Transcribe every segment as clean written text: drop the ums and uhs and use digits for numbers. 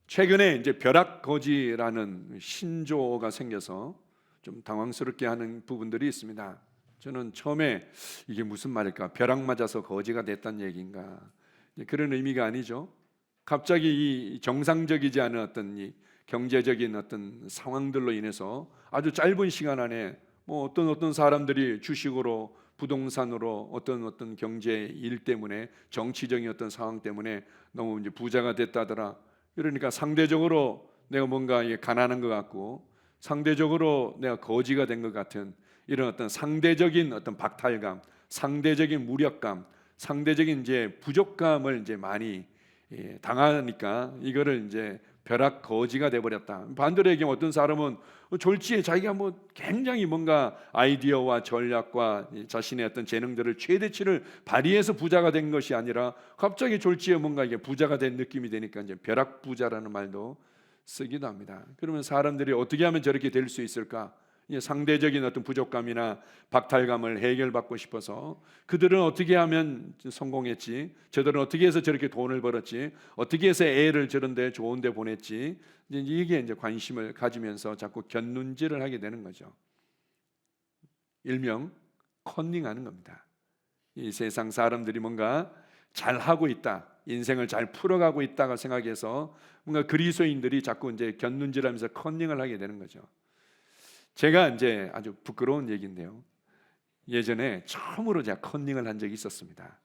최근에 이제 벼락거지라는 신조어가 생겨서 좀 당황스럽게 하는 부분들이 있습니다. 저는 처음에 이게 무슨 말일까? 벼락 맞아서 거지가 됐다는 얘기인가? 그런 의미가 아니죠. 갑자기 이 정상적이지 않은 어떤 이 경제적인 어떤 상황들로 인해서 아주 짧은 시간 안에 뭐 어떤 사람들이 주식으로, 부동산으로, 어떤 경제 일 때문에, 정치적인 어떤 상황 때문에 너무 이제 부자가 됐다더라. 그러니까 상대적으로 내가 뭔가 가난한 것 같고, 상대적으로 내가 거지가 된 것 같은 이런 어떤 상대적인 어떤 박탈감, 상대적인 무력감, 상대적인 이제 부족감을 이제 많이 당하니까 이거를 이제 벼락 거지가 돼 버렸다. 반대로 얘기하면 어떤 사람은 졸지에 자기가 뭐 굉장히 뭔가 아이디어와 전략과 자신의 어떤 재능들을 최대치를 발휘해서 부자가 된 것이 아니라 갑자기 졸지에 뭔가 이게 부자가 된 느낌이 되니까 이제 벼락 부자라는 말도 쓰기도 합니다. 그러면 사람들이 어떻게 하면 저렇게 될 수 있을까? 상대적인 어떤 부족감이나 박탈감을 해결받고 싶어서 그들은 어떻게 하면 성공했지? 저들은 어떻게 해서 저렇게 돈을 벌었지? 어떻게 해서 애를 저런데 좋은데 보냈지? 이게 이제 관심을 가지면서 자꾸 곁눈질을 하게 되는 거죠. 일명 컨닝하는 겁니다. 이 세상 사람들이 뭔가 잘 하고 있다, 인생을 잘 풀어가고 있다고 생각해서 뭔가 그리스도인들이 자꾸 이제 곁눈질하면서 컨닝을 하게 되는 거죠. 제가 이제 아주 부끄러운 얘기인데요. 예전에 처음으로 제가 컨닝을 한 적이 있었습니다.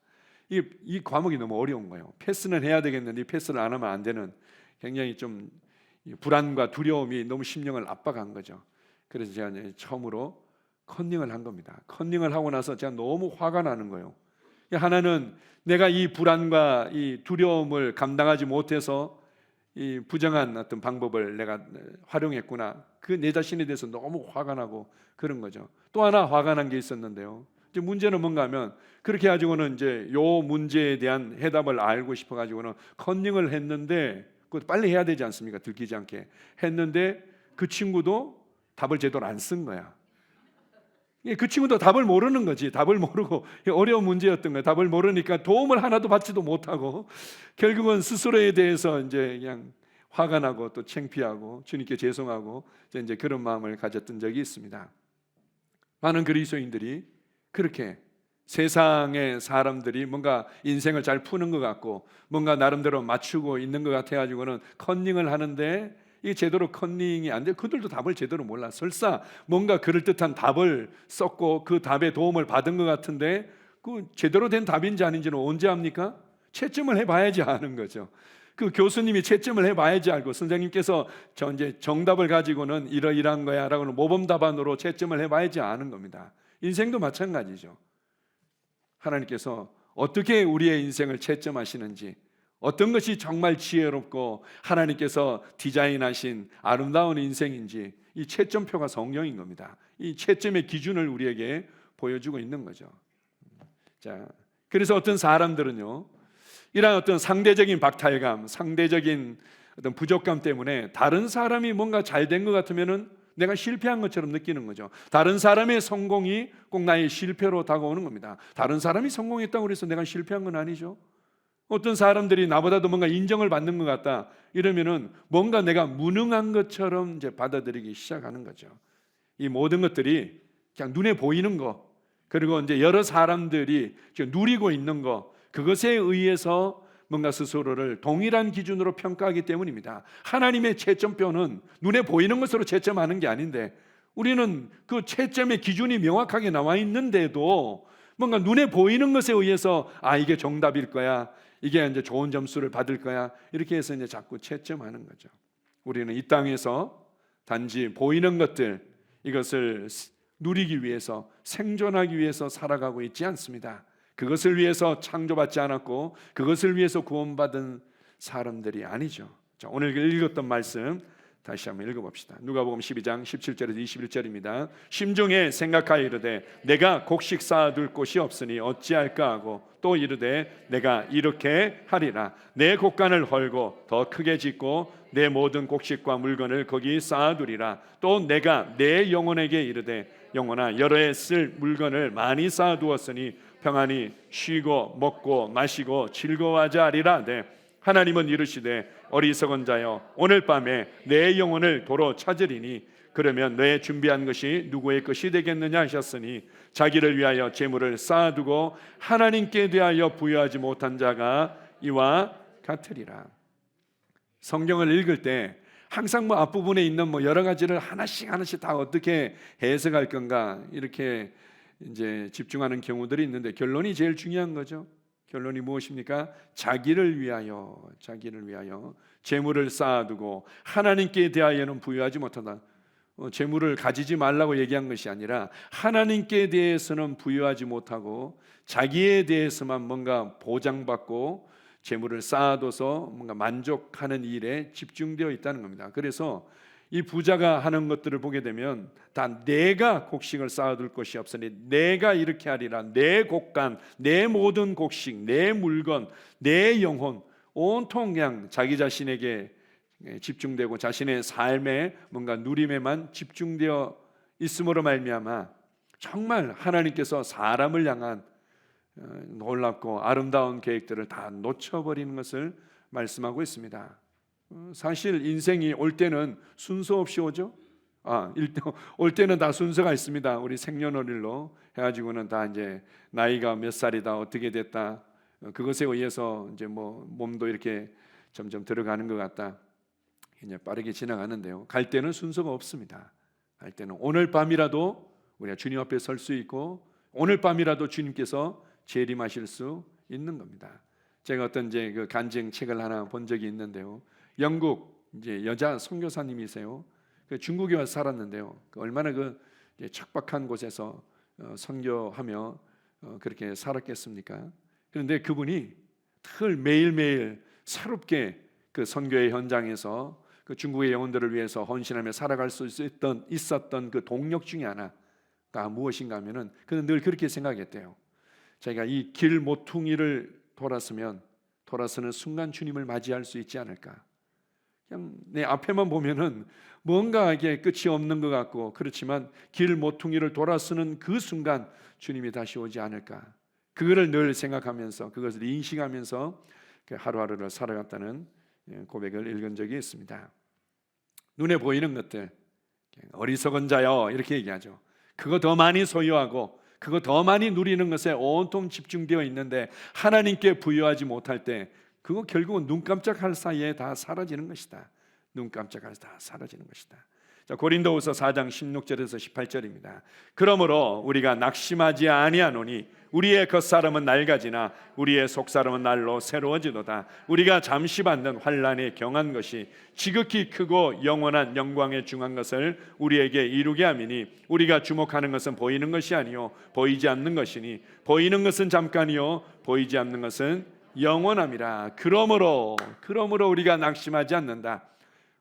이 과목이 너무 어려운 거예요. 패스는 해야 되겠는데 패스를 안 하면 안 되는 굉장히 좀 불안과 두려움이 너무 심령을 압박한 거죠. 그래서 제가 이제 처음으로 컨닝을 한 겁니다. 컨닝을 하고 나서 제가 너무 화가 나는 거예요. 하나는 내가 이 불안과 이 두려움을 감당하지 못해서 이 부정한 어떤 방법을 내가 활용했구나. 그 내 자신에 대해서 너무 화가 나고 그런 거죠. 또 하나 화가 난 게 있었는데요. 이제 문제는 뭔가 하면 그렇게 가지고는 이제 요 문제에 대한 해답을 알고 싶어 가지고는 컨닝을 했는데 그것도 빨리 해야 되지 않습니까? 들키지 않게 했는데 그 친구도 답을 제대로 안 쓴 거야. 그 친구도 답을 모르는 거지. 답을 모르고 어려운 문제였던 거야. 답을 모르니까 도움을 하나도 받지도 못하고 결국은 스스로에 대해서 이제 그냥 화가 나고 또 창피하고 주님께 죄송하고 이제 그런 마음을 가졌던 적이 있습니다. 많은 그리스도인들이 그렇게 세상의 사람들이 뭔가 인생을 잘 푸는 것 같고 뭔가 나름대로 맞추고 있는 것 같아가지고는 컨닝을 하는데 이게 제대로 컨닝이 안 돼. 그들도 답을 제대로 몰라. 설사 뭔가 그럴듯한 답을 썼고 그 답에 도움을 받은 것 같은데 그 제대로 된 답인지 아닌지는 언제 합니까? 채점을 해봐야지 아는 거죠. 그 교수님이 채점을 해봐야지 알고 선생님께서 이제 정답을 가지고는 이러이러한 거야라고 모범 답안으로 채점을 해봐야지 아는 겁니다. 인생도 마찬가지죠. 하나님께서 어떻게 우리의 인생을 채점하시는지, 어떤 것이 정말 지혜롭고 하나님께서 디자인하신 아름다운 인생인지 이 채점표가 성령인 겁니다. 이 채점의 기준을 우리에게 보여주고 있는 거죠. 자, 그래서 어떤 사람들은요, 이러한 어떤 상대적인 박탈감, 상대적인 어떤 부족감 때문에 다른 사람이 뭔가 잘 된 것 같으면은 내가 실패한 것처럼 느끼는 거죠. 다른 사람의 성공이 꼭 나의 실패로 다가오는 겁니다. 다른 사람이 성공했다고 해서 내가 실패한 건 아니죠. 어떤 사람들이 나보다도 뭔가 인정을 받는 것 같다 이러면은 뭔가 내가 무능한 것처럼 이제 받아들이기 시작하는 거죠. 이 모든 것들이 그냥 눈에 보이는 거, 그리고 이제 여러 사람들이 지금 누리고 있는 거, 그것에 의해서 뭔가 스스로를 동일한 기준으로 평가하기 때문입니다. 하나님의 채점표는 눈에 보이는 것으로 채점하는 게 아닌데 우리는 그 채점의 기준이 명확하게 나와 있는데도 뭔가 눈에 보이는 것에 의해서 이게 정답일 거야, 이게 이제 좋은 점수를 받을 거야, 이렇게 해서 이제 자꾸 채점하는 거죠. 우리는 이 땅에서 단지 보이는 것들, 이것을 누리기 위해서, 생존하기 위해서 살아가고 있지 않습니다. 그것을 위해서 창조받지 않았고 그것을 위해서 구원받은 사람들이 아니죠. 자, 오늘 읽었던 말씀 다시 한번 읽어봅시다. 누가복음 12장 17절에서 21절입니다. 심중에 생각하여 이르되 내가 곡식 쌓아둘 곳이 없으니 어찌할까 하고 또 이르되 내가 이렇게 하리라. 내 곡간을 헐고 더 크게 짓고 내 모든 곡식과 물건을 거기 쌓아두리라. 또 내가 내 영혼에게 이르되 영혼아 여러 해 쓸 물건을 많이 쌓아두었으니 평안히 쉬고 먹고 마시고 즐거워하자 하리라. 하나님은 이르시되 어리석은 자여 오늘 밤에 내 영혼을 도로 찾으리니 그러면 내 준비한 것이 누구의 것이 되겠느냐 하셨으니 자기를 위하여 재물을 쌓아두고 하나님께 대하여 부여하지 못한 자가 이와 같으리라. 성경을 읽을 때 항상 뭐 앞부분에 있는 뭐 여러 가지를 하나씩 다 어떻게 해석할 건가 이렇게 이제 집중하는 경우들이 있는데 결론이 제일 중요한 거죠. 결론이 무엇입니까? 자기를 위하여 재물을 쌓아두고 하나님께 대하여는 부여하지 못한다. 재물을 가지지 말라고 얘기한 것이 아니라 하나님께 대해서는 부여하지 못하고 자기에 대해서만 뭔가 보장받고 재물을 쌓아둬서 뭔가 만족하는 일에 집중되어 있다는 겁니다. 그래서 이 부자가 하는 것들을 보게 되면 다 내가 곡식을 쌓아둘 것이 없으니 내가 이렇게 하리라. 내 곡간, 내 모든 곡식, 내 물건, 내 영혼 온통 그냥 자기 자신에게 집중되고 자신의 삶에 뭔가 누림에만 집중되어 있음으로 말미암아 정말 하나님께서 사람을 향한 놀랍고 아름다운 계획들을 다 놓쳐버리는 것을 말씀하고 있습니다. 사실 인생이 올 때는 순서 없이 오죠. 올 때는 다 순서가 있습니다. 우리 생년월일로 해가지고는 다 이제 나이가 몇 살이다 어떻게 됐다 그것에 의해서 이제 뭐 몸도 이렇게 점점 들어가는 것 같다. 이제 빠르게 지나가는데요. 갈 때는 순서가 없습니다. 갈 때는 오늘 밤이라도 우리가 주님 앞에 설 수 있고 오늘 밤이라도 주님께서 재림하실 수 있는 겁니다. 제가 어떤 이제 그 간증 책을 하나 본 적이 있는데요. 영국 이제 여자 선교사님이세요. 그 중국에 와서 살았는데요. 얼마나 그 척박한 곳에서 선교하며 그렇게 살았겠습니까? 그런데 그분이 늘 매일매일 새롭게 그 선교의 현장에서 그 중국의 영혼들을 위해서 헌신하며 살아갈 수 있었던 그 동력 중에 하나가 무엇인가 하면은 그는 늘 그렇게 생각했대요. 자기가 이 길 모퉁이를 돌아서는 순간 주님을 맞이할 수 있지 않을까. 그냥 내 앞에만 보면은 뭔가 이게 끝이 없는 것 같고 그렇지만 길 모퉁이를 돌아서는 그 순간 주님이 다시 오지 않을까. 그거를 늘 생각하면서 그것을 인식하면서 하루하루를 살아갔다는 고백을 읽은 적이 있습니다. 눈에 보이는 것들 어리석은 자여 이렇게 얘기하죠. 그거 더 많이 소유하고 그거 더 많이 누리는 것에 온통 집중되어 있는데 하나님께 부여하지 못할 때 그거 결국은 눈 깜짝할 사이에 다 사라지는 것이다. 눈 깜짝할 다 사라지는 것이다. 자, 고린도후서 4장 16절에서 18절입니다. 그러므로 우리가 낙심하지 아니하노니 우리의 겉사람은 낡아지나 우리의 속사람은 날로 새로워지도다. 우리가 잠시 받는 환난에 경한 것이 지극히 크고 영원한 영광에 중한 것을 우리에게 이루게 함이니 우리가 주목하는 것은 보이는 것이 아니요 보이지 않는 것이니 보이는 것은 잠깐이요 보이지 않는 것은 영원함이라. 그러므로 우리가 낙심하지 않는다.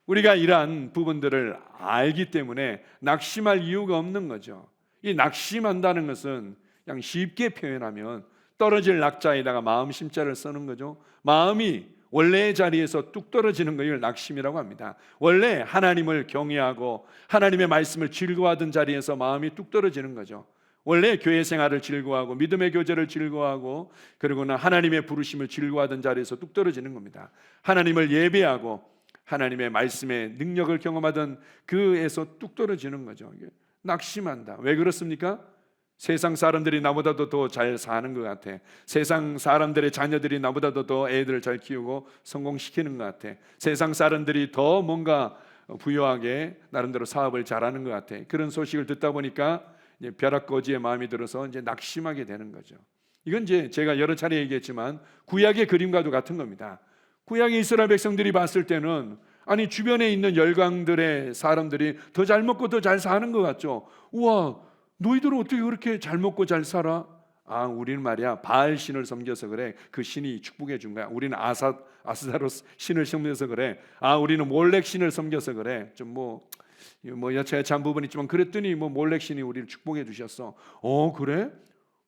우리가 이러한 부분들을 알기 때문에 낙심할 이유가 없는 거죠. 이 낙심한다는 것은 그냥 쉽게 표현하면 떨어질 낙자에다가 마음 심자를 쓰는 거죠. 마음이 원래의 자리에서 뚝 떨어지는 것을 낙심이라고 합니다. 원래 하나님을 경외하고 하나님의 말씀을 즐거워하던 자리에서 마음이 뚝 떨어지는 거죠. 원래 교회 생활을 즐거워하고 믿음의 교제를 즐거워하고 그리고는 하나님의 부르심을 즐거워하던 자리에서 뚝 떨어지는 겁니다. 하나님을 예배하고 하나님의 말씀의 능력을 경험하던 그에서 뚝 떨어지는 거죠. 낙심한다. 왜 그렇습니까? 세상 사람들이 나보다도 더 잘 사는 것 같아. 세상 사람들의 자녀들이 나보다도 더 애들을 잘 키우고 성공시키는 것 같아. 세상 사람들이 더 뭔가 부유하게 나름대로 사업을 잘하는 것 같아. 그런 소식을 듣다 보니까 벼락거지의 마음이 들어서 이제 낙심하게 되는 거죠. 이건 이제 제가 여러 차례 얘기했지만 구약의 그림과도 같은 겁니다. 구약의 이스라엘 백성들이 봤을 때는 아니 주변에 있는 열강들의 사람들이 더 잘 먹고 더 잘 사는 것 같죠. 우와, 너희들은 어떻게 그렇게 잘 먹고 잘 살아? 우리는 말이야 바알 신을 섬겨서 그래. 그 신이 축복해 준 거야. 우리는 아스타로스 신을 섬겨서 그래. 우리는 몰렉 신을 섬겨서 그래. 좀 뭐 여차여차한 부분이 있지만 그랬더니 몰렉 신이 우리를 축복해 주셨어. 그래?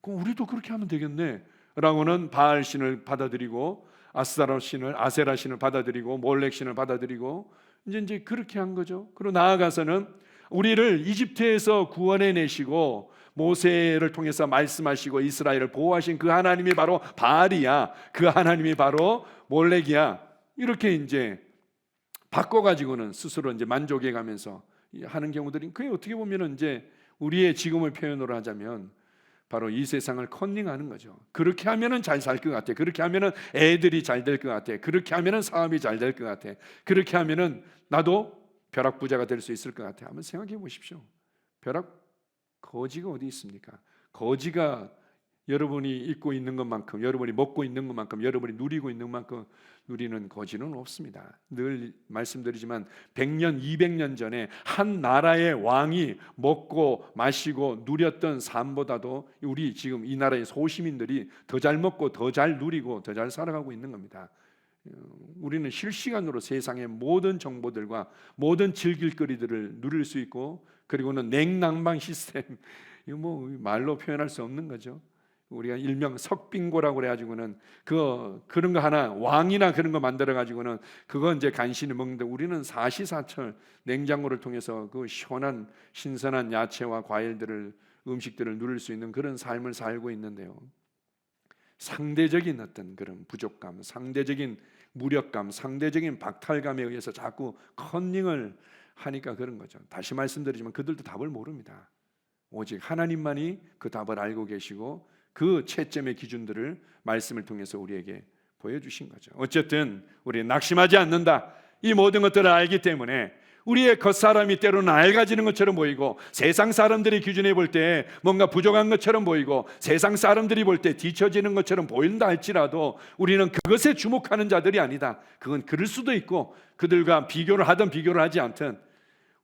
그럼 우리도 그렇게 하면 되겠네. 라고는 바알 신을 받아들이고 아스타로스 신을 아세라 신을 받아들이고 몰렉 신을 받아들이고 이제 그렇게 한 거죠. 그리고 나아가서는 우리를 이집트에서 구원해 내시고 모세를 통해서 말씀하시고 이스라엘을 보호하신 그 하나님이 바로 바알이야, 그 하나님이 바로 몰렉이야, 이렇게 이제 바꿔가지고는 스스로 이제 만족해 가면서 하는 경우들이, 그게 어떻게 보면은 이제 우리의 지금의 표현으로 하자면 바로 이 세상을 컨닝하는 거죠. 그렇게 하면은 잘 살 것 같아. 그렇게 하면은 애들이 잘 될 것 같아. 그렇게 하면은 사업이 잘 될 것 같아. 그렇게 하면은 나도 벼락 부자가 될 수 있을 것 같아. 한번 생각해 보십시오. 벼락 거지가 어디 있습니까? 거지가 여러분이 입고 있는 것만큼, 여러분이 먹고 있는 것만큼, 여러분이 누리고 있는 만큼 누리는 거지는 없습니다. 늘 말씀드리지만 100년, 200년 전에 한 나라의 왕이 먹고 마시고 누렸던 삶보다도 우리 지금 이 나라의 소시민들이 더 잘 먹고 더 잘 누리고 더 잘 살아가고 있는 겁니다. 우리는 실시간으로 세상의 모든 정보들과 모든 즐길거리들을 누릴 수 있고, 그리고는 냉난방 시스템, 이거 뭐 말로 표현할 수 없는 거죠. 우리가 일명 석빙고라고 그래가지고는 그런 거 하나, 왕이나 그런 거 만들어 가지고는 그거 이제 간신히 먹는데, 우리는 사시사철 냉장고를 통해서 그 시원한 신선한 야채와 과일들을, 음식들을 누릴 수 있는 그런 삶을 살고 있는데요, 상대적인 어떤 그런 부족감, 상대적인 무력감, 상대적인 박탈감에 의해서 자꾸 컨닝을 하니까 그런 거죠. 다시 말씀드리지만 그들도 답을 모릅니다. 오직 하나님만이 그 답을 알고 계시고 그 채점의 기준들을 말씀을 통해서 우리에게 보여주신 거죠. 어쨌든 우리는 낙심하지 않는다. 이 모든 것들을 알기 때문에 우리의 겉사람이 때로는 낡아지는 것처럼 보이고, 세상 사람들이 기준해 볼 때 뭔가 부족한 것처럼 보이고, 세상 사람들이 볼 때 뒤처지는 것처럼 보인다 할지라도 우리는 그것에 주목하는 자들이 아니다. 그건 그럴 수도 있고, 그들과 비교를 하든 비교를 하지 않든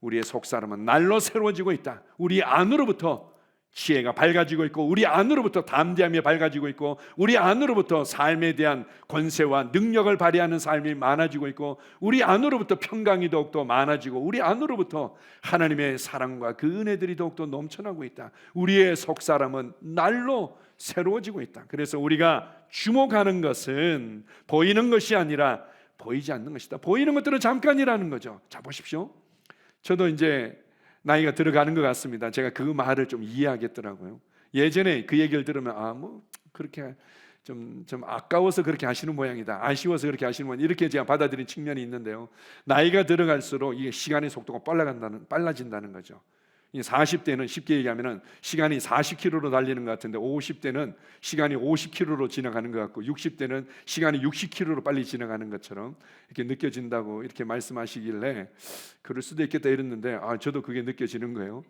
우리의 속사람은 날로 새로워지고 있다. 우리 안으로부터 지혜가 밝아지고 있고, 우리 안으로부터 담대함이 밝아지고 있고, 우리 안으로부터 삶에 대한 권세와 능력을 발휘하는 삶이 많아지고 있고, 우리 안으로부터 평강이 더욱더 많아지고, 우리 안으로부터 하나님의 사랑과 그 은혜들이 더욱더 넘쳐나고 있다. 우리의 속사람은 날로 새로워지고 있다. 그래서 우리가 주목하는 것은 보이는 것이 아니라 보이지 않는 것이다. 보이는 것들은 잠깐이라는 거죠. 자, 보십시오. 저도 이제 나이가 들어가는 것 같습니다. 제가 그 말을 좀 이해하겠더라고요. 예전에 그 얘기를 들으면 뭐 그렇게 좀 아까워서 그렇게 하시는 모양이다, 아쉬워서 그렇게 하시는 모양, 이렇게 제가 받아들인 측면이 있는데요, 나이가 들어갈수록 이게 시간의 속도가 빨라진다는 거죠. 40대는 쉽게 얘기하면 시간이 40km로 달리는 것 같은데, 50대는 시간이 50km로 지나가는 것 같고, 60대는 시간이 60km로 빨리 지나가는 것처럼 이렇게 느껴진다고 이렇게 말씀하시길래 그럴 수도 있겠다 이랬는데, 저도 그게 느껴지는 거예요.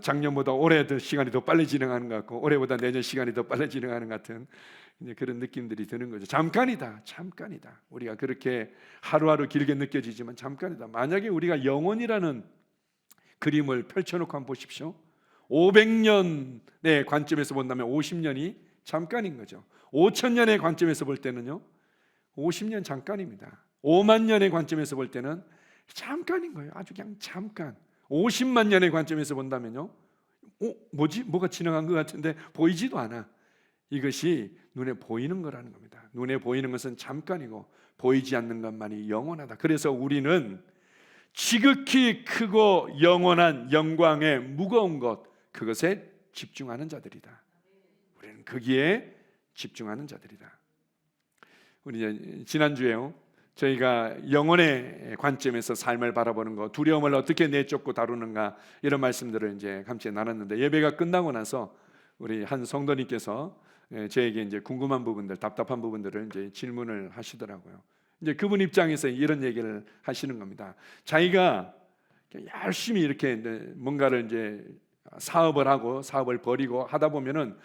작년보다 올해 더 시간이 더 빨리 진행하는 것 같고, 올해보다 내년 시간이 더 빨리 진행하는 것 같은 이제 그런 느낌들이 드는 거죠. 잠깐이다. 우리가 그렇게 하루하루 길게 느껴지지만 잠깐이다. 만약에 우리가 영원이라는 그림을 펼쳐놓고 한번 보십시오. 500년의 관점에서 본다면 50년이 잠깐인 거죠. 5000년의 관점에서 볼 때는요, 50년 잠깐입니다. 5만 년의 관점에서 볼 때는 잠깐인 거예요. 아주 그냥 잠깐. 50만 년의 관점에서 본다면요, 뭐가 지나간 것 같은데 보이지도 않아. 이것이 눈에 보이는 거라는 겁니다. 눈에 보이는 것은 잠깐이고 보이지 않는 것만이 영원하다. 그래서 우리는 지극히 크고 영원한 영광의 무거운 것, 그것에 집중하는 자들이다. 우리는 거기에 집중하는 자들이다. 우리 지난주에요, 저희가 영혼의 관점에서 삶을 바라보는 것, 두려움을 어떻게 내쫓고 다루는가, 이런 말씀들을 이제 함께 나눴는데, 예배가 끝나고 나서 우리 한 성도님께서 저에게 이제 궁금한 부분들, 답답한 부분들을 이제 질문을 하시더라고요. 이제 그분 입장에서 이런 얘기를 하시는 겁니다. 자기가 열심히 이렇게 뭔가를 이제 사업을 하고 사업을 벌이고 하다 보면은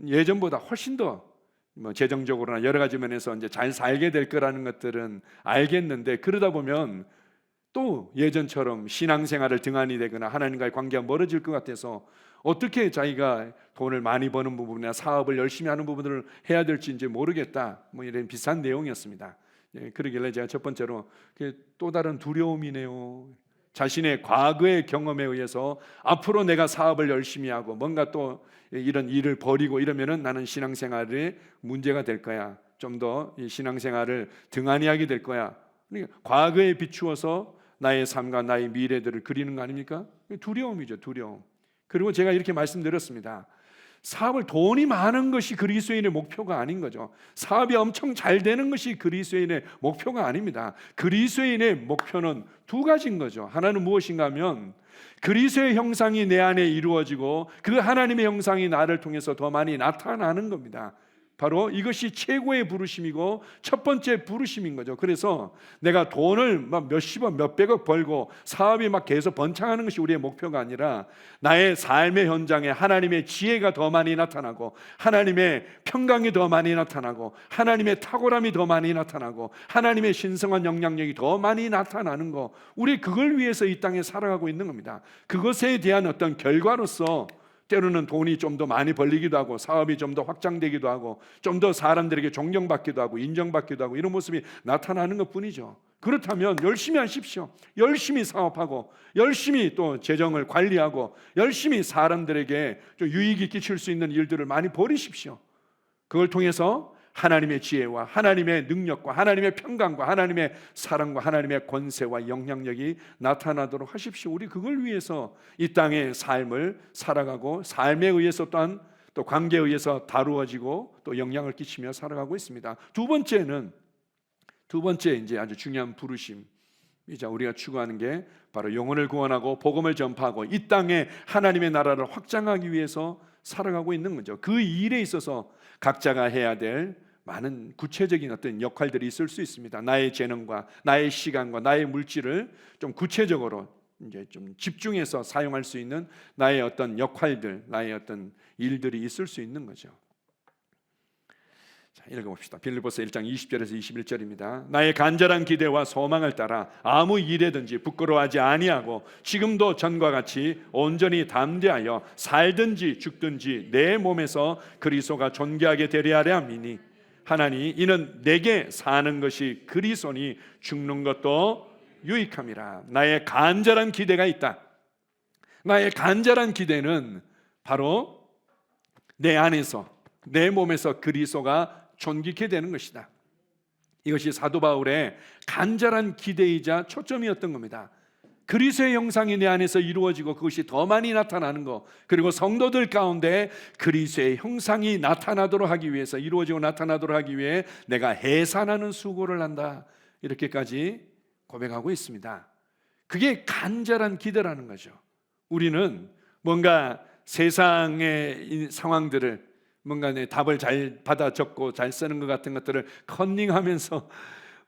예전보다 훨씬 더 재정적으로나 여러 가지 면에서 이제 잘 살게 될 거라는 것들은 알겠는데, 그러다 보면 또 예전처럼 신앙생활을 등한히 되거나 하나님과의 관계가 멀어질 것 같아서 어떻게 자기가 돈을 많이 버는 부분이나 사업을 열심히 하는 부분들을 해야 될지 이제 모르겠다, 뭐 이런 비슷한 내용이었습니다. 그러길래 제가 첫 번째로 또 다른 두려움이네요. 자신의 과거의 경험에 의해서 앞으로 내가 사업을 열심히 하고 뭔가 또 이런 일을 벌이고 이러면은 나는 신앙생활에 문제가 될 거야. 좀 더 신앙생활을 등한히 하게 될 거야. 그러니까 과거에 비추어서 나의 삶과 나의 미래들을 그리는 거 아닙니까? 두려움이죠, 두려움. 그리고 제가 이렇게 말씀드렸습니다. 돈이 많은 것이 그리스도인의 목표가 아닌 거죠. 사업이 엄청 잘 되는 것이 그리스도인의 목표가 아닙니다. 그리스도인의 목표는 두 가지인 거죠. 하나는 무엇인가 하면 그리스도의 형상이 내 안에 이루어지고 그 하나님의 형상이 나를 통해서 더 많이 나타나는 겁니다. 바로 이것이 최고의 부르심이고 첫 번째 부르심인 거죠. 그래서 내가 돈을 막 몇십억 몇백억 벌고 사업이 막 계속 번창하는 것이 우리의 목표가 아니라 나의 삶의 현장에 하나님의 지혜가 더 많이 나타나고 하나님의 평강이 더 많이 나타나고 하나님의 탁월함이 더 많이 나타나고 하나님의 신성한 영향력이 더 많이 나타나는 거, 우리 그걸 위해서 이 땅에 살아가고 있는 겁니다. 그것에 대한 어떤 결과로서 때로는 돈이 좀 더 많이 벌리기도 하고 사업이 좀 더 확장되기도 하고 좀 더 사람들에게 존경받기도 하고 인정받기도 하고 이런 모습이 나타나는 것뿐이죠. 그렇다면 열심히 하십시오. 열심히 사업하고 열심히 또 재정을 관리하고 열심히 사람들에게 좀 유익이 끼칠 수 있는 일들을 많이 벌이십시오. 그걸 통해서 하나님의 지혜와 하나님의 능력과 하나님의 평강과 하나님의 사랑과 하나님의 권세와 영향력이 나타나도록 하십시오. 우리 그걸 위해서 이 땅의 삶을 살아가고 삶에 의해서 또한 또 관계에 의해서 다루어지고 또 영향을 끼치며 살아가고 있습니다. 두 번째 이제 아주 중요한 부르심, 이제 우리가 추구하는 게 바로 영혼을 구원하고 복음을 전파하고 이 땅에 하나님의 나라를 확장하기 위해서 살아가고 있는 거죠. 그 일에 있어서 각자가 해야 될 많은 구체적인 어떤 역할들이 있을 수 있습니다. 나의 재능과 나의 시간과 나의 물질을 좀 구체적으로 이제 좀 집중해서 사용할 수 있는 나의 어떤 역할들, 나의 어떤 일들이 있을 수 있는 거죠. 자, 읽어봅시다. 빌립보서 1장 20절에서 21절입니다. 나의 간절한 기대와 소망을 따라 아무 일에든지 부끄러워하지 아니하고 지금도 전과 같이 온전히 담대하여 살든지 죽든지 내 몸에서 그리스도가 존귀하게 되려 하려 함이니 하나니 이는 내게 사는 것이 그리스도니 죽는 것도 유익함이라. 나의 간절한 기대가 있다. 나의 간절한 기대는 바로 내 안에서 내 몸에서 그리스도가 존귀케 되는 것이다. 이것이 사도 바울의 간절한 기대이자 초점이었던 겁니다. 그리스도의 형상이 내 안에서 이루어지고 그것이 더 많이 나타나는 것, 그리고 성도들 가운데 그리스도의 형상이 나타나도록 하기 위해서, 이루어지고 나타나도록 하기 위해 내가 해산하는 수고를 한다, 이렇게까지 고백하고 있습니다. 그게 간절한 기대라는 거죠. 우리는 뭔가 세상의 상황들을 뭔가 내 답을 잘 받아 적고 잘 쓰는 것 같은 것들을 컨닝하면서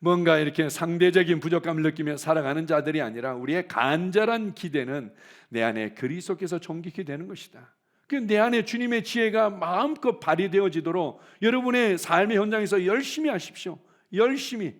뭔가 이렇게 상대적인 부족감을 느끼며 살아가는 자들이 아니라 우리의 간절한 기대는 내 안에 그리스도께서 존귀케 되는 것이다. 내 안에 주님의 지혜가 마음껏 발휘되어지도록 여러분의 삶의 현장에서 열심히 하십시오. 열심히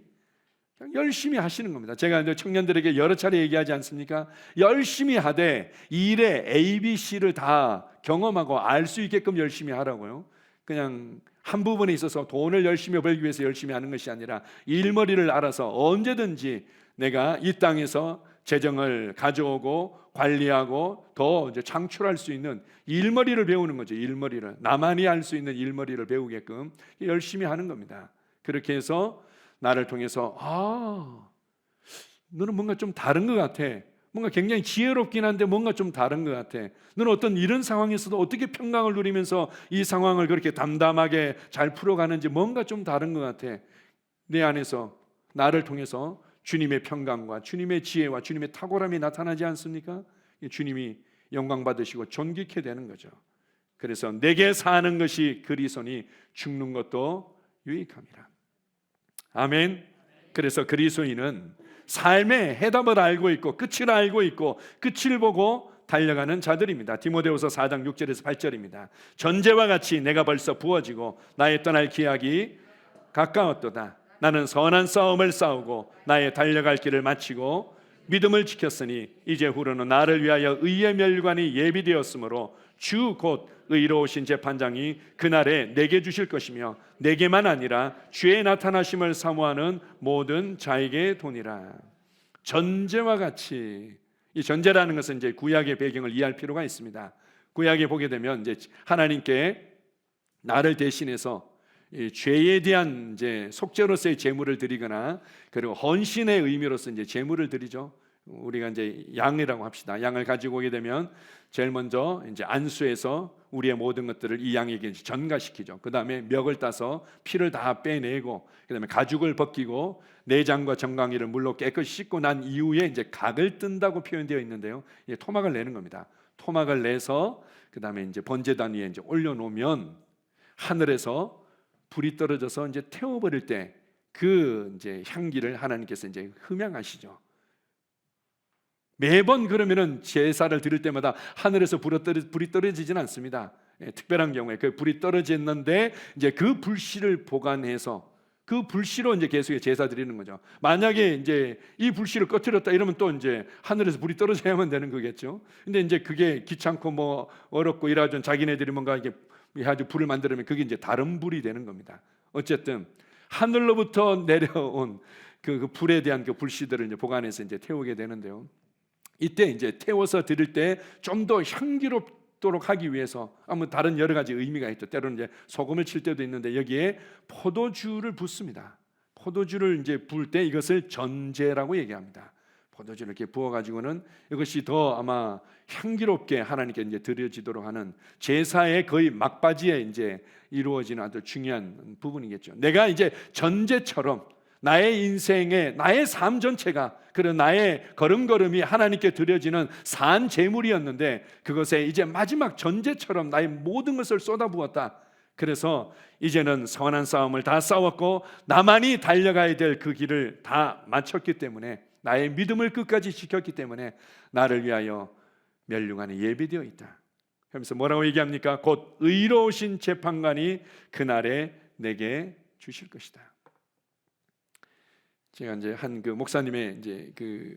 하시는 겁니다. 제가 이제 청년들에게 여러 차례 얘기하지 않습니까? 열심히 하되 일의 ABC를 다 경험하고 알 수 있게끔 열심히 하라고요. 그냥 한 부분에 있어서 돈을 열심히 벌기 위해서 열심히 하는 것이 아니라 일머리를 알아서 언제든지 내가 이 땅에서 재정을 가져오고 관리하고 더 이제 창출할 수 있는 일머리를 배우는 거죠. 일머리를, 나만이 할 수 있는 일머리를 배우게끔 열심히 하는 겁니다. 그렇게 해서 나를 통해서 너는 뭔가 좀 다른 것 같아. 뭔가 굉장히 지혜롭긴 한데 뭔가 좀 다른 것 같아. 너는 어떤 이런 상황에서도 어떻게 평강을 누리면서 이 상황을 그렇게 담담하게 잘 풀어가는지 뭔가 좀 다른 것 같아. 내 안에서 나를 통해서 주님의 평강과 주님의 지혜와 주님의 탁월함이 나타나지 않습니까? 주님이 영광 받으시고 존귀케 되는 거죠. 그래서 내게 사는 것이 그리스도니 죽는 것도 유익함이라. 아멘. 그래서 그리스도인은 삶의 해답을 알고 있고 끝을 알고 있고 끝을 보고 달려가는 자들입니다. 디모데후서 4장 6절에서 8절입니다. 전제와 같이 내가 벌써 부어지고 나의 떠날 기약이 가까웠도다. 나는 선한 싸움을 싸우고 나의 달려갈 길을 마치고 믿음을 지켰으니 이제 후로는 나를 위하여 의의 멸관이 예비되었으므로 주 곧 의로우신 재판장이 그날에 내게 주실 것이며 내게만 아니라 주의 나타나심을 사모하는 모든 자에게 도니라. 전제와 같이, 이 전제라는 것은 이제 구약의 배경을 이해할 필요가 있습니다. 구약에 보게 되면 이제 하나님께 나를 대신해서 이 죄에 대한 이제 속죄로서의 제물을 드리거나 그리고 헌신의 의미로서 이제 제물을 드리죠. 우리가 이제 양이라고 합시다. 양을 가지고 오게 되면 제일 먼저 이제 안수해서 우리의 모든 것들을 이 양에게 전가시키죠. 그 다음에 멱을 따서 피를 다 빼내고, 그 다음에 가죽을 벗기고 내장과 정강이를 물로 깨끗이 씻고 난 이후에 이제 각을 뜬다고 표현되어 있는데요. 이제 토막을 내는 겁니다. 토막을 내서 그 다음에 이제 번제단 위에 이제 올려놓으면 하늘에서 불이 떨어져서 이제 태워버릴 때 그 이제 향기를 하나님께서 이제 흠양하시죠. 매번 그러면은 제사를 드릴 때마다 하늘에서 불이 떨어지지는 않습니다. 특별한 경우에 그 불이 떨어졌는데 이제 그 불씨를 보관해서 그 불씨로 이제 계속 제사 드리는 거죠. 만약에 이제 이 불씨를 꺼뜨렸다 이러면 또 이제 하늘에서 불이 떨어져야만 되는 거겠죠. 근데 이제 그게 귀찮고 뭐 어렵고 이래가지고 자기네들이 뭔가 이렇게 아주 불을 만들면 그게 이제 다른 불이 되는 겁니다. 어쨌든 하늘로부터 내려온 그 불에 대한 그 불씨들을 이제 보관해서 이제 태우게 되는데요. 이때 이제 태워서 드릴 때 좀 더 향기롭도록 하기 위해서 아무 다른 여러 가지 의미가 있죠. 때로는 이제 소금을 칠 때도 있는데 여기에 포도주를 붓습니다. 포도주를 이제 부을 때 이것을 전제라고 얘기합니다. 포도주를 이렇게 부어 가지고는 이것이 더 아마 향기롭게 하나님께 이제 드려지도록 하는 제사의 거의 막바지에 이제 이루어지는 아주 중요한 부분이겠죠. 내가 이제 전제처럼 나의 인생의 나의 삶 전체가 그런 나의 걸음걸음이 하나님께 드려지는 산 제물이었는데 그것에 이제 마지막 전제처럼 나의 모든 것을 쏟아부었다. 그래서 이제는 선한 싸움을 다 싸웠고 나만이 달려가야 될 그 길을 다 마쳤기 때문에 나의 믿음을 끝까지 지켰기 때문에 나를 위하여 멸류관에 예비되어 있다. 그러면서 뭐라고 얘기합니까? 곧 의로우신 재판관이 그날에 내게 주실 것이다. 제가 이제 한 그 목사님의 이제 그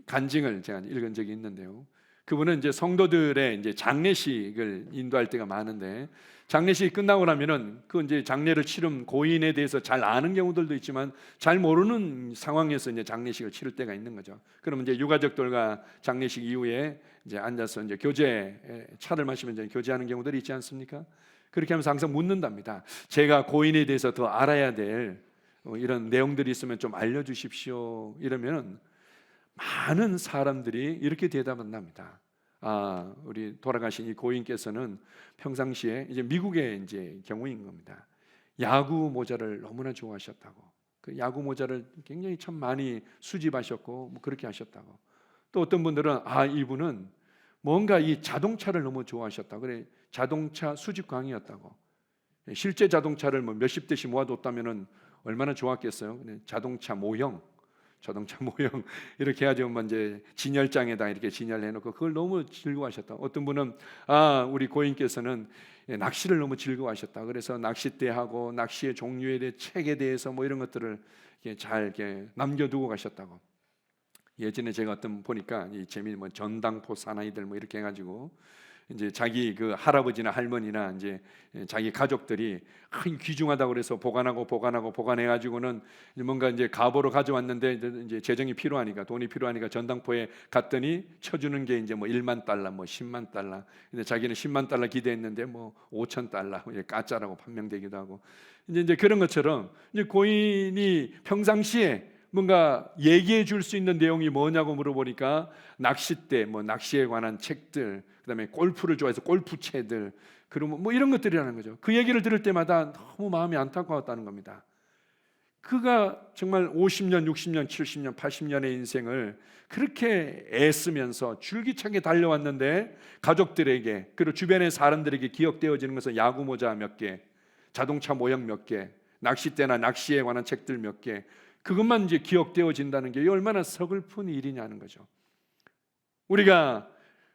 간증을 제가 읽은 적이 있는데요. 그분은 이제 성도들의 이제 장례식을 인도할 때가 많은데 장례식이 끝나고 나면은 그 이제 장례를 치른 고인에 대해서 잘 아는 경우들도 있지만 잘 모르는 상황에서 이제 장례식을 치를 때가 있는 거죠. 그러면 이제 유가족들과 장례식 이후에 이제 앉아서 이제 교제 차를 마시면 이제 교제하는 경우들이 있지 않습니까? 그렇게 하면서 항상 묻는답니다. 제가 고인에 대해서 더 알아야 될 이런 내용들이 있으면 좀 알려주십시오. 이러면 많은 사람들이 이렇게 대답한답니다. 아, 우리 돌아가신 이 고인께서는 평상시에 이제 미국의 이제 경우인 겁니다. 야구 모자를 너무나 좋아하셨다고. 그 야구 모자를 굉장히 참 많이 수집하셨고 뭐 그렇게 하셨다고. 또 어떤 분들은 아, 이분은 뭔가 이 자동차를 너무 좋아하셨다. 그래 자동차 수집광이었다고. 실제 자동차를 뭐 몇십 대씩 모아뒀다면은 얼마나 좋았겠어요. 자동차 모형 이렇게 해가지고 이제 진열장에다 이렇게 진열해놓고 그걸 너무 즐거워하셨다. 어떤 분은 아, 우리 고인께서는 낚시를 너무 즐거워하셨다. 그래서 낚싯대하고 낚시의 종류에 대해 책에 대해서 뭐 이런 것들을 잘 이렇게 남겨두고 가셨다고. 예전에 제가 어떤 보니까 이 재미있는 뭐 전당포 사나이들 뭐 이렇게 해가지고 이제 자기 그 할아버지나 할머니나 이제 자기 가족들이 귀중하다고 그래서 보관해가지고는 뭔가 이제 가보로 가져왔는데 이제 재정이 필요하니까 돈이 필요하니까 전당포에 갔더니 쳐주는 게 이제 뭐 1만 달러, 뭐 10만 달러. 근데 자기는 10만 달러 기대했는데 뭐 5천 달러 가짜라고 판명되기도 하고 이제 그런 것처럼 이제 고인이 평상시에 뭔가 얘기해 줄 수 있는 내용이 뭐냐고 물어보니까 낚싯대, 뭐 낚시에 관한 책들, 그다음에 골프를 좋아해서 골프채들, 그리고 뭐 이런 것들이라는 거죠. 그 얘기를 들을 때마다 너무 마음이 안타까웠다는 겁니다. 그가 정말 50년, 60년, 70년, 80년의 인생을 그렇게 애쓰면서 줄기차게 달려왔는데 가족들에게 그리고 주변의 사람들에게 기억되어지는 것은 야구 모자 몇 개, 자동차 모형 몇 개, 낚싯대나 낚시에 관한 책들 몇 개, 그것만 이제 기억되어진다는 게 얼마나 서글픈 일이냐는 거죠. 우리가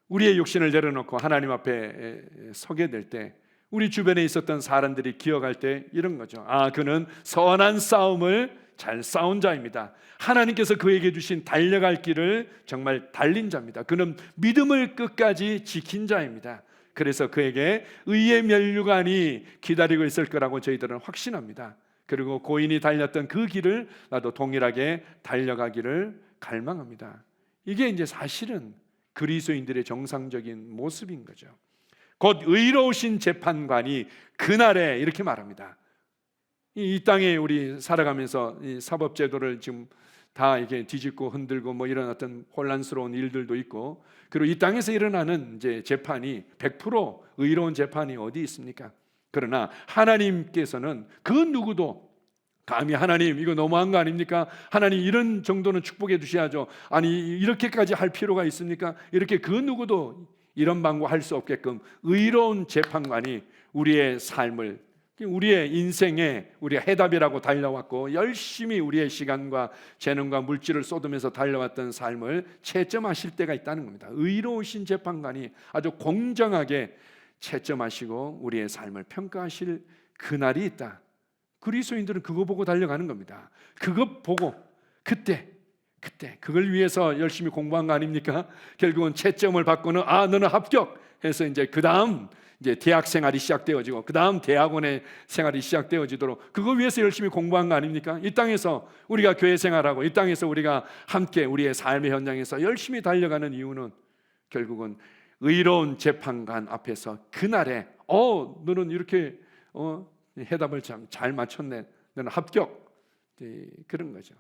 우리의 육신을 내려놓고 하나님 앞에 서게 될 때 우리 주변에 있었던 사람들이 기억할 때 이런 거죠. 아, 그는 선한 싸움을 잘 싸운 자입니다. 하나님께서 그에게 주신 달려갈 길을 정말 달린 자입니다. 그는 믿음을 끝까지 지킨 자입니다. 그래서 그에게 의의 면류관이 기다리고 있을 거라고 저희들은 확신합니다. 그리고 고인이 달렸던 그 길을 나도 동일하게 달려가기를 갈망합니다. 이게 이제 사실은 그리스도인들의 정상적인 모습인 거죠. 곧 의로우신 재판관이 그날에 이렇게 말합니다. 이 땅에 우리 살아가면서 이 사법제도를 지금 다 이게 뒤집고 흔들고 뭐 이런 어떤 혼란스러운 일들도 있고, 그리고 이 땅에서 일어나는 이제 재판이 100% 의로운 재판이 어디 있습니까? 그러나 하나님께서는 그 누구도 감히 하나님 이거 너무한 거 아닙니까? 하나님 이런 정도는 축복해 주셔야죠. 아니 이렇게까지 할 필요가 있습니까? 이렇게 그 누구도 이런 방구할 수 없게끔 의로운 재판관이 우리의 삶을, 우리의 인생에 우리가 해답이라고 달려왔고 열심히 우리의 시간과 재능과 물질을 쏟으면서 달려왔던 삶을 채점하실 때가 있다는 겁니다. 의로우신 재판관이 아주 공정하게 채점하시고 우리의 삶을 평가하실 그날이 있다. 그리스도인들은 그거 보고 달려가는 겁니다. 그거 보고 그때 그걸 위해서 열심히 공부한 거 아닙니까? 결국은 채점을 받고는 너는 합격해서 이제 그 다음 이제 대학 생활이 시작되어지고 그 다음 대학원의 생활이 시작되어지도록 그거 위해서 열심히 공부한 거 아닙니까? 이 땅에서 우리가 교회 생활하고 이 땅에서 우리가 함께 우리의 삶의 현장에서 열심히 달려가는 이유는 결국은 의로운 재판관 앞에서 그날에 너는 이렇게 해답을 잘 맞췄네, 너는 합격, 그런 거죠.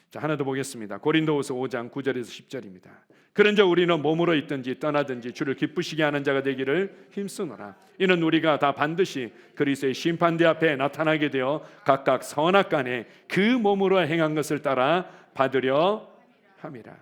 자, 하나 더 보겠습니다. 고린도후서 5장 9절에서 10절입니다. 그런즉 우리는 몸으로 있든지 떠나든지 주를 기쁘시게 하는 자가 되기를 힘쓰노라. 이는 우리가 다 반드시 그리스도의 심판대 앞에 나타나게 되어 각각 선악간에 그 몸으로 행한 것을 따라 받으려 함이라.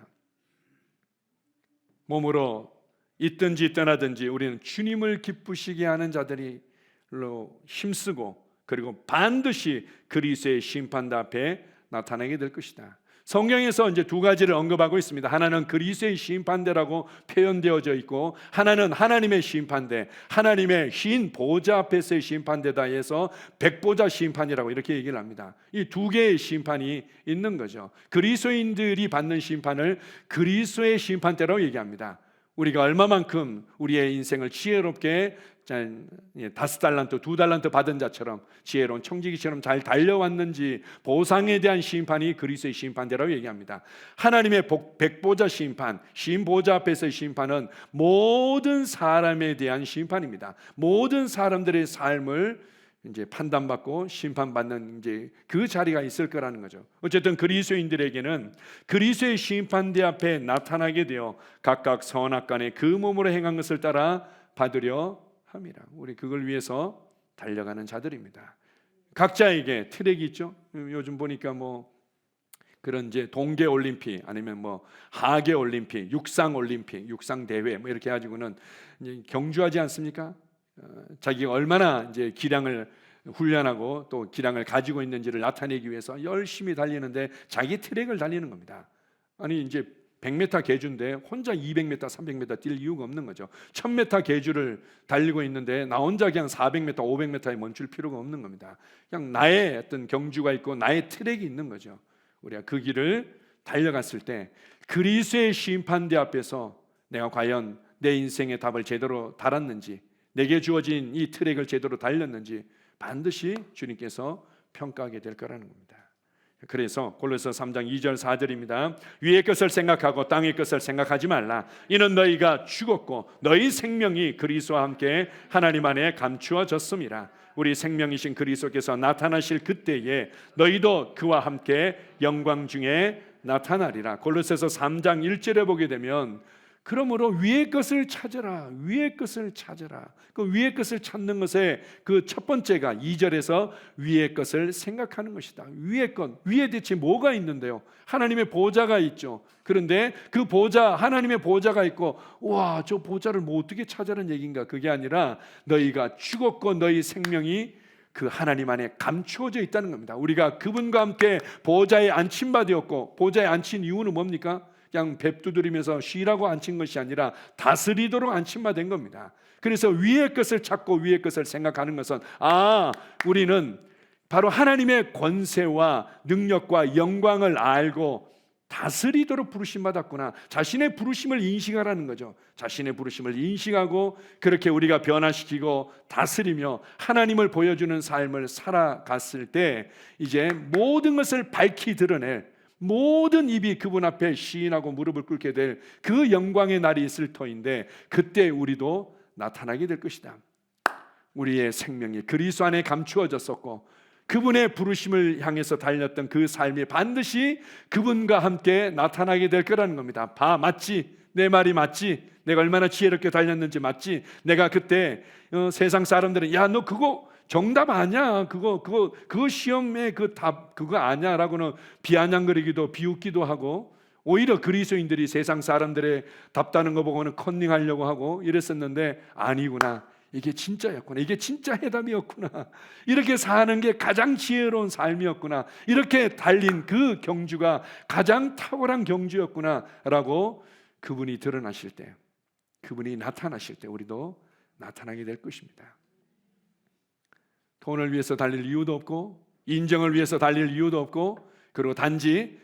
몸으로 있든지 떠나든지 우리는 주님을 기쁘시게 하는 자들로 힘쓰고 그리고 반드시 그리스도의 심판대 앞에 나타나게 될 것이다. 성경에서 이제 두 가지를 언급하고 있습니다. 하나는 그리스도의 심판대라고 표현되어져 있고 하나는 하나님의 심판대, 하나님의 흰 보좌 앞에서의 심판대다 해서 백보자 심판이라고 이렇게 얘기를 합니다. 이 두 개의 심판이 있는 거죠. 그리스도인들이 받는 심판을 그리스도의 심판대라고 얘기합니다. 우리가 얼마만큼 우리의 인생을 지혜롭게 5달란트, 2달란트 받은 자처럼 지혜로운 청지기처럼 잘 달려왔는지 보상에 대한 심판이 그리스도의 심판대라고 얘기합니다. 하나님의 백보자 심판, 신보좌 앞에서의 심판은 모든 사람에 대한 심판입니다. 모든 사람들의 삶을 이제 판단받고 심판받는 이제 그 자리가 있을 거라는 거죠. 어쨌든 그리스도인들에게는 그리스도의 심판대 앞에 나타나게 되어 각각 선악간에 그 몸으로 행한 것을 따라 받으려 함이라. 우리 그걸 위해서 달려가는 자들입니다. 각자에게 트랙이 있죠. 요즘 보니까 뭐 그런 이제 동계 올림픽 아니면 뭐 하계 올림픽, 육상 올림픽, 육상 대회 뭐 이렇게 가지고는 이제 경주하지 않습니까? 자기가 얼마나 이제 기량을 훈련하고 또 기량을 가지고 있는지를 나타내기 위해서 열심히 달리는데 자기 트랙을 달리는 겁니다. 아니 이제 100m 계주인데 혼자 200m, 300m 뛸 이유가 없는 거죠. 1000m 계주를 달리고 있는데 나 혼자 그냥 400m, 500m에 멈출 필요가 없는 겁니다. 그냥 나의 어떤 경주가 있고 나의 트랙이 있는 거죠. 우리가 그 길을 달려갔을 때 그리스도의 심판대 앞에서 내가 과연 내 인생의 답을 제대로 달았는지, 내게 주어진 이 트랙을 제대로 달렸는지 반드시 주님께서 평가하게 될 거라는 겁니다. 그래서 골로새 3장 2절 4절입니다. 위의 것을 생각하고 땅의 것을 생각하지 말라. 이는 너희가 죽었고 너희 생명이 그리스도와 함께 하나님 안에 감추어졌음이라. 우리 생명이신 그리스도께서 나타나실 그때에 너희도 그와 함께 영광 중에 나타나리라. 골로새서 3장 1절에 보게 되면 그러므로 위의 것을 찾으라. 위의 것을 찾으라. 그 위의 것을 찾는 것의 그 첫 번째가 2절에서 위의 것을 생각하는 것이다. 위의 것, 위에 대체 뭐가 있는데요? 하나님의 보좌가 있죠. 그런데 그 보좌, 하나님의 보좌가 있고 와, 저 보좌를 뭐 어떻게 찾으라는 얘기인가? 그게 아니라 너희가 죽었고 너희 생명이 그 하나님 안에 감추어져 있다는 겁니다. 우리가 그분과 함께 보좌에 앉힌 바 되었고, 보좌에 앉힌 이유는 뭡니까? 그냥 배 두드리면서 쉬라고 앉힌 것이 아니라 다스리도록 앉힌 바 된 겁니다. 그래서 위의 것을 찾고 위의 것을 생각하는 것은 우리는 바로 하나님의 권세와 능력과 영광을 알고 다스리도록 부르심 받았구나. 자신의 부르심을 인식하라는 거죠. 자신의 부르심을 인식하고 그렇게 우리가 변화시키고 다스리며 하나님을 보여주는 삶을 살아갔을 때 이제 모든 것을 밝히 드러낼, 모든 입이 그분 앞에 시인하고 무릎을 꿇게 될 그 영광의 날이 있을 터인데 그때 우리도 나타나게 될 것이다. 우리의 생명이 그리스도 안에 감추어졌었고 그분의 부르심을 향해서 달렸던 그 삶이 반드시 그분과 함께 나타나게 될 거라는 겁니다. 맞지? 내 말이 맞지? 내가 얼마나 지혜롭게 달렸는지 맞지? 내가 그때 세상 사람들은 야, 너 그거 정답 아니야. 그거 시험에 그 답 그거 아니야 라고는 비아냥거리기도 비웃기도 하고, 오히려 그리스도인들이 세상 사람들의 답다는 거 보고는 컨닝하려고 하고 이랬었는데, 아니구나, 이게 진짜였구나, 이게 진짜 해답이었구나, 이렇게 사는 게 가장 지혜로운 삶이었구나, 이렇게 달린 그 경주가 가장 탁월한 경주였구나 라고 그분이 드러나실 때, 그분이 나타나실 때 우리도 나타나게 될 것입니다. 돈을 위해서 달릴 이유도 없고, 인정을 위해서 달릴 이유도 없고, 그리고 단지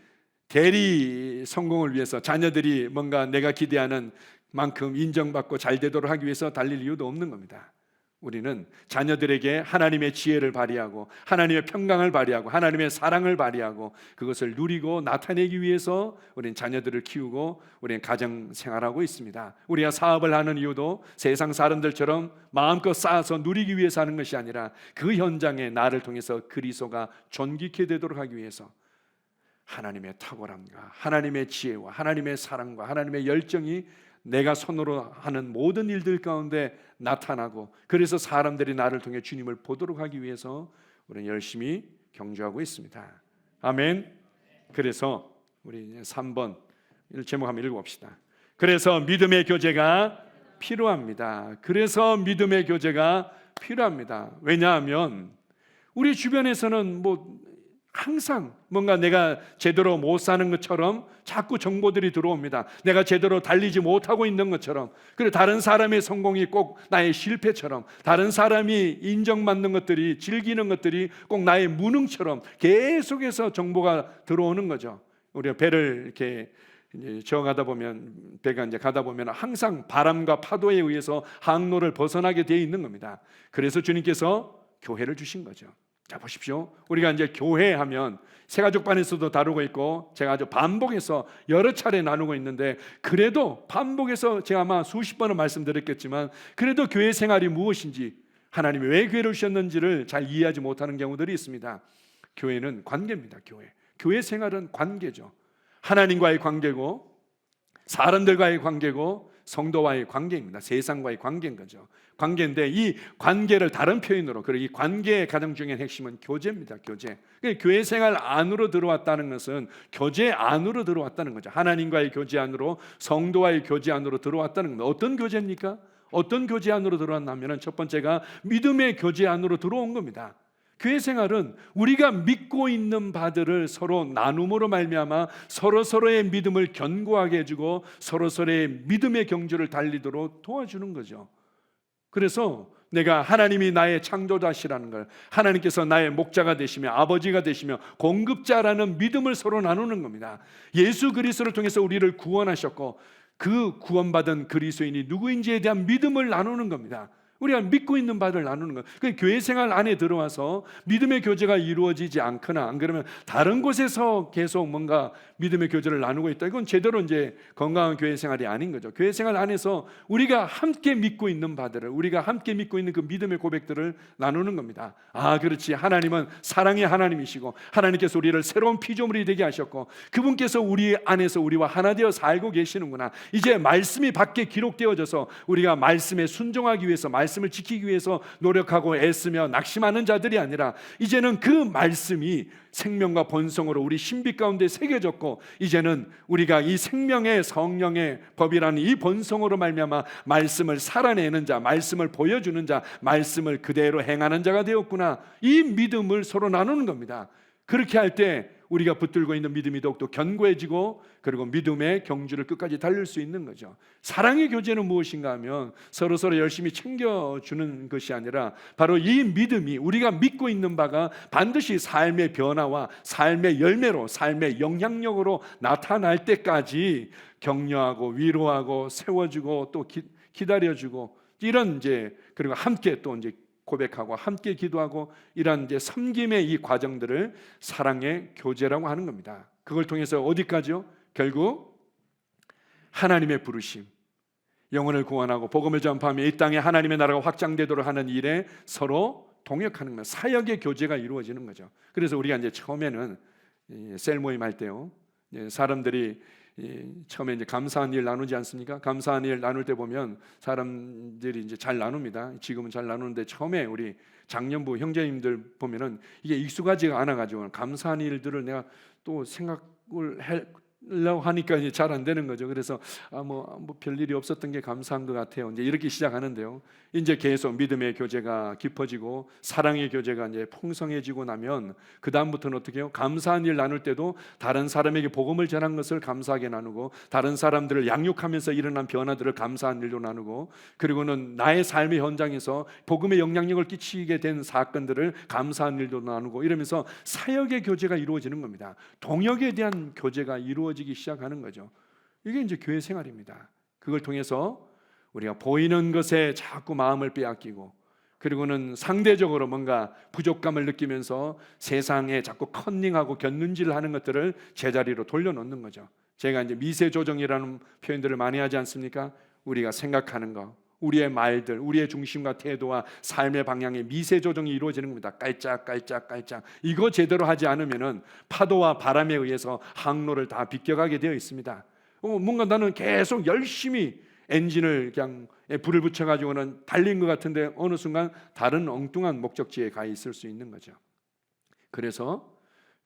대리 성공을 위해서, 자녀들이 뭔가 내가 기대하는 만큼 인정받고 잘 되도록 하기 위해서 달릴 이유도 없는 겁니다. 우리는 자녀들에게 하나님의 지혜를 발휘하고 하나님의 평강을 발휘하고 하나님의 사랑을 발휘하고 그것을 누리고 나타내기 위해서 우리는 자녀들을 키우고 우리는 가정 생활하고 있습니다. 우리가 사업을 하는 이유도 세상 사람들처럼 마음껏 쌓아서 누리기 위해서 하는 것이 아니라 그 현장에 나를 통해서 그리스도가 존귀케 되도록 하기 위해서 하나님의 탁월함과 하나님의 지혜와 하나님의 사랑과 하나님의 열정이 내가 손으로 하는 모든 일들 가운데 나타나고, 그래서 사람들이 나를 통해 주님을 보도록 하기 위해서 우리는 열심히 경주하고 있습니다. 아멘. 그래서 우리 3번 제목 한번 읽어봅시다. 그래서 믿음의 교제가 필요합니다. 그래서 믿음의 교제가 필요합니다. 왜냐하면 우리 주변에서는 항상 뭔가 내가 제대로 못 사는 것처럼 자꾸 정보들이 들어옵니다. 내가 제대로 달리지 못하고 있는 것처럼, 그리고 다른 사람의 성공이 꼭 나의 실패처럼, 다른 사람이 인정받는 것들이, 즐기는 것들이 꼭 나의 무능처럼 계속해서 정보가 들어오는 거죠. 우리가 배를 이렇게 저어가다 보면, 배가 이제 가다 보면 항상 바람과 파도에 의해서 항로를 벗어나게 되어 있는 겁니다. 그래서 주님께서 교회를 주신 거죠. 자, 보십시오. 우리가 이제 교회 하면 새가족반에서도 다루고 있고, 제가 아주 반복해서 여러 차례 나누고 있는데, 그래도 반복해서 제가 아마 수십 번은 말씀드렸겠지만, 그래도 교회 생활이 무엇인지, 하나님이 왜 교회를 주셨는지를 잘 이해하지 못하는 경우들이 있습니다. 교회는 관계입니다. 교회 생활은 관계죠. 하나님과의 관계고, 사람들과의 관계고, 성도와의 관계입니다. 세상과의 관계인 거죠. 관계인데, 이 관계를 다른 표현으로, 그리고 이 관계의 가장 중요한 핵심은 교제입니다. 교제. 교회 생활 안으로 들어왔다는 것은 교제 안으로 들어왔다는 거죠. 하나님과의 교제 안으로, 성도와의 교제 안으로 들어왔다는 겁니다. 어떤 교제입니까? 어떤 교제 안으로 들어왔냐면, 첫 번째가 믿음의 교제 안으로 들어온 겁니다. 교회 생활은 우리가 믿고 있는 바들을 서로 나눔으로 말미암아 서로서로의 믿음을 견고하게 해주고 서로서로의 믿음의 경주를 달리도록 도와주는 거죠. 그래서 내가 하나님이 나의 창조자시라는 걸, 하나님께서 나의 목자가 되시며 아버지가 되시며 공급자라는 믿음을 서로 나누는 겁니다. 예수 그리스도를 통해서 우리를 구원하셨고, 그 구원받은 그리스도인이 누구인지에 대한 믿음을 나누는 겁니다. 우리가 믿고 있는 바를 나누는 것. 교회 생활 안에 들어와서 믿음의 교제가 이루어지지 않거나, 안 그러면 다른 곳에서 계속 뭔가 믿음의 교제를 나누고 있다, 이건 제대로 이제 건강한 교회 생활이 아닌 거죠. 교회 생활 안에서 우리가 함께 믿고 있는 바들을, 우리가 함께 믿고 있는 그 믿음의 고백들을 나누는 겁니다. 아, 그렇지, 하나님은 사랑의 하나님이시고 하나님께서 우리를 새로운 피조물이 되게 하셨고 그분께서 우리 안에서 우리와 하나 되어 살고 계시는구나. 이제 말씀이 밖에 기록되어져서 우리가 말씀에 순종하기 위해서, 말씀을 지키기 위해서 노력하고 애쓰며 낙심하는 자들이 아니라, 이제는 그 말씀이 생명과 본성으로 우리 신비 가운데 새겨졌고, 이제는 우리가 이 생명의 성령의 법이라는 이 본성으로 말미암아 말씀을 살아내는 자, 말씀을 보여주는 자, 말씀을 그대로 행하는 자가 되었구나. 이 믿음을 서로 나누는 겁니다. 그렇게 할 때 우리가 붙들고 있는 믿음이 더욱더 견고해지고, 그리고 믿음의 경주를 끝까지 달릴 수 있는 거죠. 사랑의 교제는 무엇인가 하면 서로서로 열심히 챙겨주는 것이 아니라, 바로 이 믿음이, 우리가 믿고 있는 바가 반드시 삶의 변화와 삶의 열매로, 삶의 영향력으로 나타날 때까지 격려하고 위로하고 세워주고 또 기다려주고, 이런 이제, 그리고 함께 또 이제 고백하고 함께 기도하고, 이런 이제 섬김의 이 과정들을 사랑의 교제라고 하는 겁니다. 그걸 통해서 어디까지요? 결국 하나님의 부르심, 영혼을 구원하고 복음을 전파하며 이 땅에 하나님의 나라가 확장되도록 하는 일에 서로 동역하는 거예요. 사역의 교제가 이루어지는 거죠. 그래서 우리가 이제 처음에는 셀 모임 할 때요, 사람들이 처음에 이제 감사한 일 나누지 않습니까? 감사한 일 나눌 때 보면 사람들이 이제 잘 나눕니다. 지금은 잘 나누는데 처음에 우리 장년부 형제님들 보면은 이게 익숙하지가 않아가지고 감사한 일들을 내가 또 생각을 하려고 하니까 이제 잘 안 되는 거죠. 그래서 뭐 별일이 없었던 게 감사한 것 같아요. 이제 이렇게 시작하는데요. 이제 계속 믿음의 교제가 깊어지고 사랑의 교제가 이제 풍성해지고 나면 그 다음부터는 어떻게 해요? 감사한 일 나눌 때도 다른 사람에게 복음을 전한 것을 감사하게 나누고, 다른 사람들을 양육하면서 일어난 변화들을 감사한 일로 나누고, 그리고는 나의 삶의 현장에서 복음의 영향력을 끼치게 된 사건들을 감사한 일로 나누고, 이러면서 사역의 교제가 이루어지는 겁니다. 동역에 대한 교제가 이루어지기 시작하는 거죠. 이게 이제 교회 생활입니다. 그걸 통해서 우리가 보이는 것에 자꾸 마음을 빼앗기고, 그리고는 상대적으로 뭔가 부족감을 느끼면서 세상에 자꾸 컨닝하고 곁눈질하는 것들을 제자리로 돌려놓는 거죠. 제가 이제 미세 조정이라는 표현들을 많이 하지 않습니까? 우리가 생각하는 거, 우리의 말들, 우리의 중심과 태도와 삶의 방향에 미세 조정이 이루어지는 겁니다. 깔짝깔짝깔짝. 이거 제대로 하지 않으면은 파도와 바람에 의해서 항로를 다 비껴가게 되어 있습니다. 뭔가 나는 계속 열심히 엔진을 그냥 불을 붙여가지고는 달린 것 같은데 어느 순간 다른 엉뚱한 목적지에 가 있을 수 있는 거죠. 그래서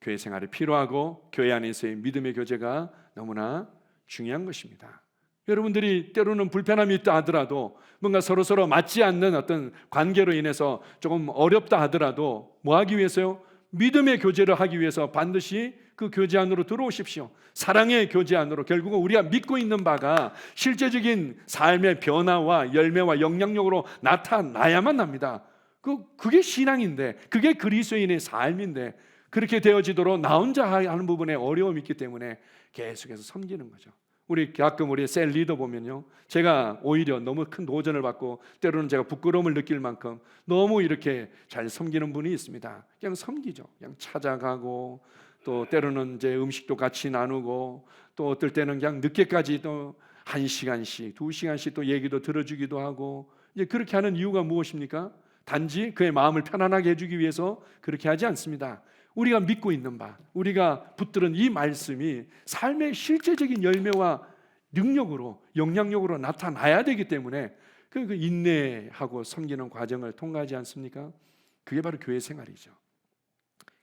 교회 생활이 필요하고 교회 안에서의 믿음의 교제가 너무나 중요한 것입니다. 여러분들이 때로는 불편함이 있다 하더라도, 뭔가 서로 맞지 않는 어떤 관계로 인해서 조금 어렵다 하더라도 뭐 하기 위해서요? 믿음의 교제를 하기 위해서 반드시 그 교제 안으로 들어오십시오. 사랑의 교제 안으로. 결국은 우리가 믿고 있는 바가 실제적인 삶의 변화와 열매와 영향력으로 나타나야만 합니다. 그게 신앙인데, 그게 그리스도인의 삶인데, 그렇게 되어지도록 나 혼자 하는 부분에 어려움이 있기 때문에 계속해서 섬기는 거죠. 우리 가끔 우리 셀 리더 보면요, 제가 오히려 너무 큰 도전을 받고 때로는 제가 부끄러움을 느낄 만큼 너무 이렇게 잘 섬기는 분이 있습니다. 그냥 섬기죠. 그냥 찾아가고, 또 때로는 이제 음식도 같이 나누고, 또 어떨 때는 그냥 늦게까지 또 1시간씩 2시간씩 또 얘기도 들어주기도 하고. 이제 그렇게 하는 이유가 무엇입니까? 단지 그의 마음을 편안하게 해주기 위해서 그렇게 하지 않습니다. 우리가 믿고 있는 바, 우리가 붙들은 이 말씀이 삶의 실제적인 열매와 능력으로, 영향력으로 나타나야 되기 때문에 그 인내하고 섬기는 과정을 통과하지 않습니까? 그게 바로 교회 생활이죠.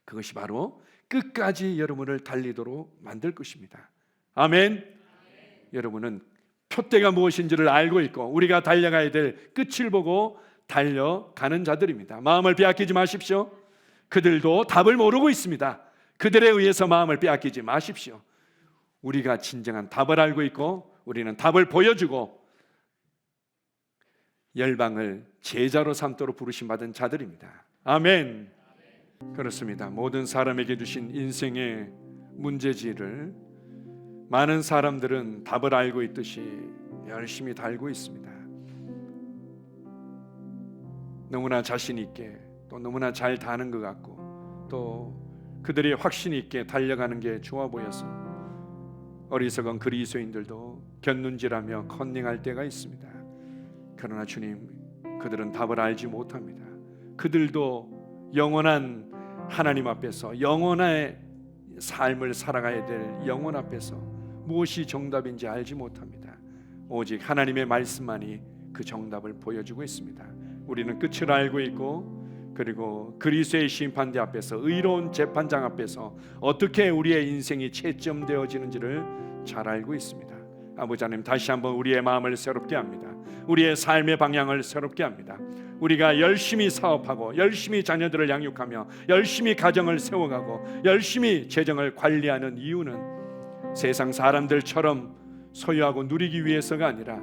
그것이 바로 끝까지 여러분을 달리도록 만들 것입니다. 아멘. 여러분은 표대가 무엇인지를 알고 있고 우리가 달려가야 될 끝을 보고 달려가는 자들입니다. 마음을 빼앗기지 마십시오. 그들도 답을 모르고 있습니다. 그들에 의해서 마음을 빼앗기지 마십시오. 우리가 진정한 답을 알고 있고 우리는 답을 보여주고 열방을 제자로 삼도록 부르심 받은 자들입니다. 아멘. 그렇습니다. 모든 사람에게 주신 인생의 문제지를 많은 사람들은 답을 알고 있듯이 열심히 달고 있습니다. 너무나 자신 있게, 또 너무나 잘 다는 것 같고, 또 그들이 확신 있게 달려가는 게 좋아 보여서 어리석은 그리스도인들도 곁눈질하며 컨닝할 때가 있습니다. 그러나 주님, 그들은 답을 알지 못합니다. 그들도 영원한 하나님 앞에서, 영원의 삶을 살아가야 될 영원 앞에서 무엇이 정답인지 알지 못합니다. 오직 하나님의 말씀만이 그 정답을 보여주고 있습니다. 우리는 끝을 알고 있고, 그리고 그리스도의 심판대 앞에서, 의로운 재판장 앞에서 어떻게 우리의 인생이 채점되어지는지를 잘 알고 있습니다. 아버지 하나님, 다시 한번 우리의 마음을 새롭게 합니다. 우리의 삶의 방향을 새롭게 합니다. 우리가 열심히 사업하고, 열심히 자녀들을 양육하며, 열심히 가정을 세워가고, 열심히 재정을 관리하는 이유는 세상 사람들처럼 소유하고 누리기 위해서가 아니라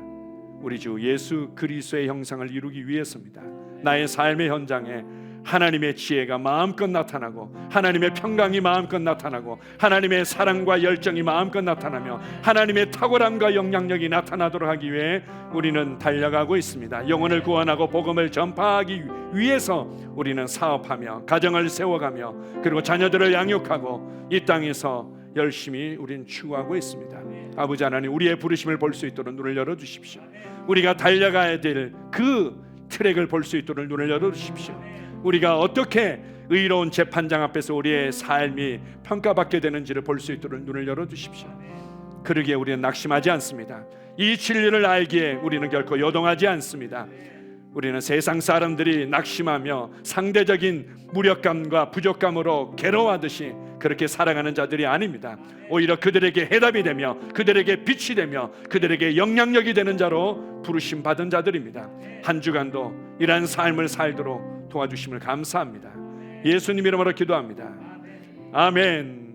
우리 주 예수 그리스도의 형상을 이루기 위해서입니다. 나의 삶의 현장에 하나님의 지혜가 마음껏 나타나고, 하나님의 평강이 마음껏 나타나고, 하나님의 사랑과 열정이 마음껏 나타나며 하나님의 탁월함과 영향력이 나타나도록 하기 위해 우리는 달려가고 있습니다. 영혼을 구원하고 복음을 전파하기 위해서 우리는 사업하며 가정을 세워가며, 그리고 자녀들을 양육하고 이 땅에서 열심히 우리는 추구하고 있습니다. 아버지 하나님, 우리의 부르심을 볼 수 있도록 눈을 열어주십시오. 우리가 달려가야 될 그 트랙을 볼 수 있도록 눈을 열어주십시오. 우리가 어떻게 의로운 재판장 앞에서 우리의 삶이 평가받게 되는지를 볼 수 있도록 눈을 열어주십시오. 그러기에 우리는 낙심하지 않습니다. 이 진리를 알기에 우리는 결코 요동하지 않습니다. 우리는 세상 사람들이 낙심하며 상대적인 무력감과 부족감으로 괴로워하듯이 그렇게 살아가는 자들이 아닙니다. 오히려 그들에게 해답이 되며 그들에게 빛이 되며 그들에게 영향력이 되는 자로 부르심 받은 자들입니다. 한 주간도 이러한 삶을 살도록 도와주심을 감사합니다. 예수님 이름으로 기도합니다. 아멘.